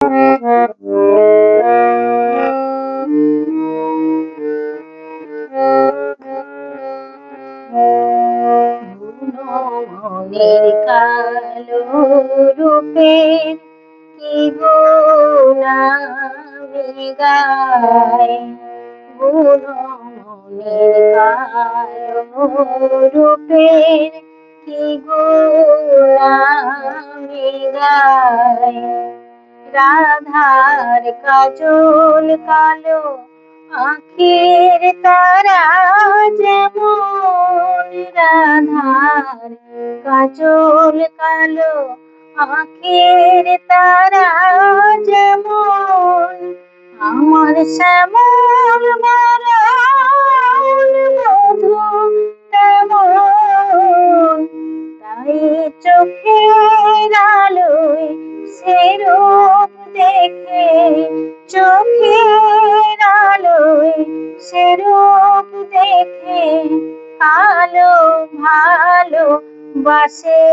মনের কালো রূপের কি গুণ আমি গাই, মনের কালো রূপের কি গুণ আমি গাই। রাধার কাজল কালো আঁখের তারা যেমন, রাধার কাজল কালো আঁখের তারা যেমন, আমার শ্যামল বরণ মধু তেমন। তাই চোখের আলোয় সে রূপ দেখে, চোখের আলোয় সে রূপ দেখে ভালো ভালো বাসে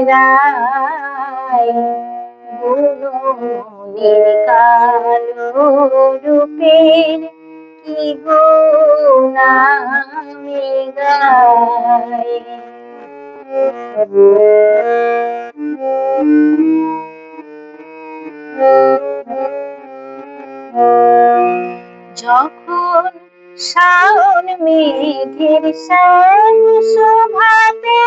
রায়। মনের কালো রূপের কি গুণ আমি গাই। যখন শাওন মেঘের শ্যাম শোভাতে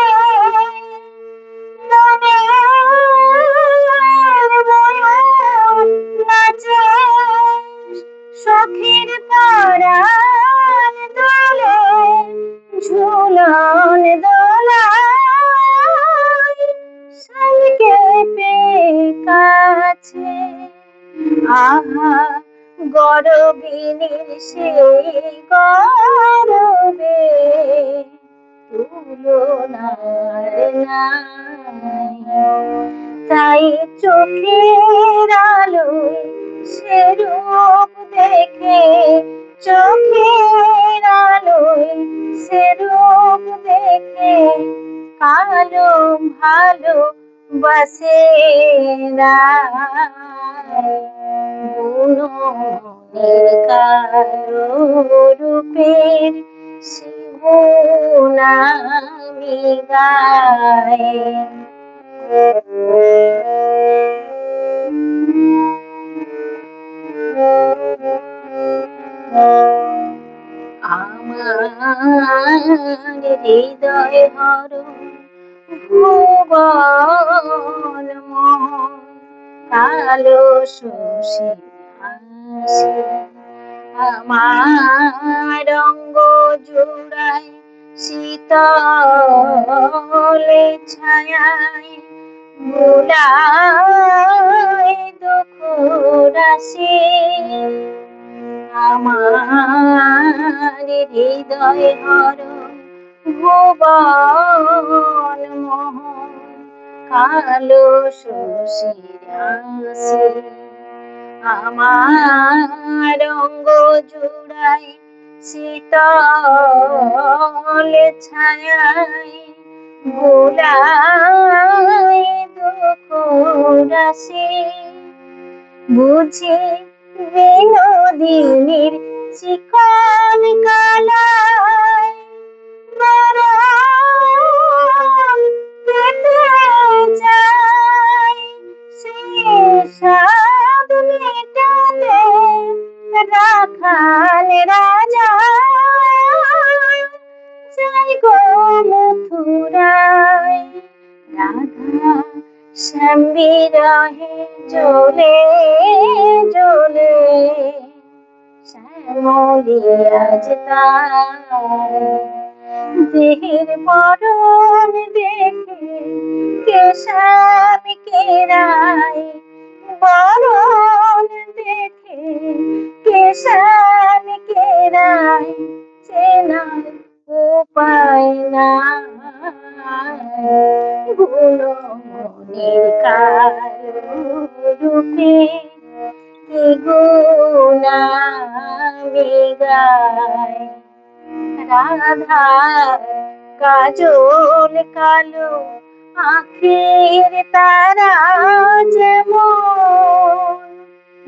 নাচে, সখীর পরাণ দোলে ঝুলন দোলায়, শানকে পেয়ে কাছে আহা গরবিনীর সেই গরবে তুলনার নাই। তাই চোখের আলোয় সে রূপ দেখে, চোখের আলোয় সে রূপ দেখে কালো ভালো বাসে রায়। মনের কালো রূপের সে গুণ আমি গাই। আমার হৃদয় হরণ ভুবন মন, কালো শশী হাসি আমার অঙ্গ জুড়ায় শীতল ছায়ায় ভুলায় দুঃখ রাশি। আমার হৃদয় হরণ ভুবন মোহন, কালো শশীর হাসি আমার অঙ্গ জুড়ায় শীতল ছায়ায় ভুলায় দুঃখ রাশি। বুঝি বিনোদিনীর চিকন গলায় মরণ পেতে যায়, সে সাধ মেটাতে রাখাল রাজা যাই গো মথুরায়। রাধা শ্যাম বিরহে জ্বলে জ্বলে শ্যামলি আজ তার, দেহের বরণ দেখে কে শ্যাম কে রায়, বরণ দেখে কে শ্যাম কে রায় চেনার উপায় নাই। মনের কালো রূপের কি গুণ আমি গাই। রাধার কাজল কালো আঁখের তারা যেমন,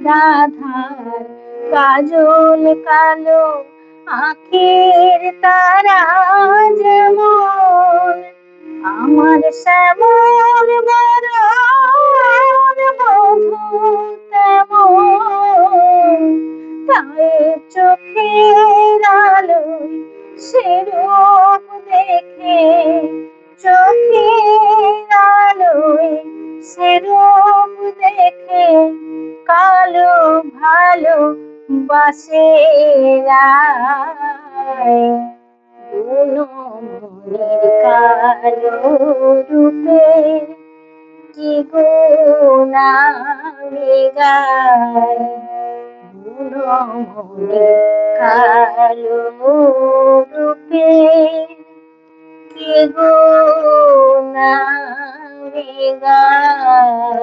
রাধার কাজল কালো আঁখের তারা যেমন, আমার শ্যামল বরণ বধূ তেমন, তাই চোখের আলোয় সেরূপ দেখে, চোখের আলোয় সেরূপ দেখে কালো ভালো বাসে রায়। গুণমনির কালো রূপে কি গুণ আমি গাই, গুণমনির কালো রূপে কি গুণ আমি গাই।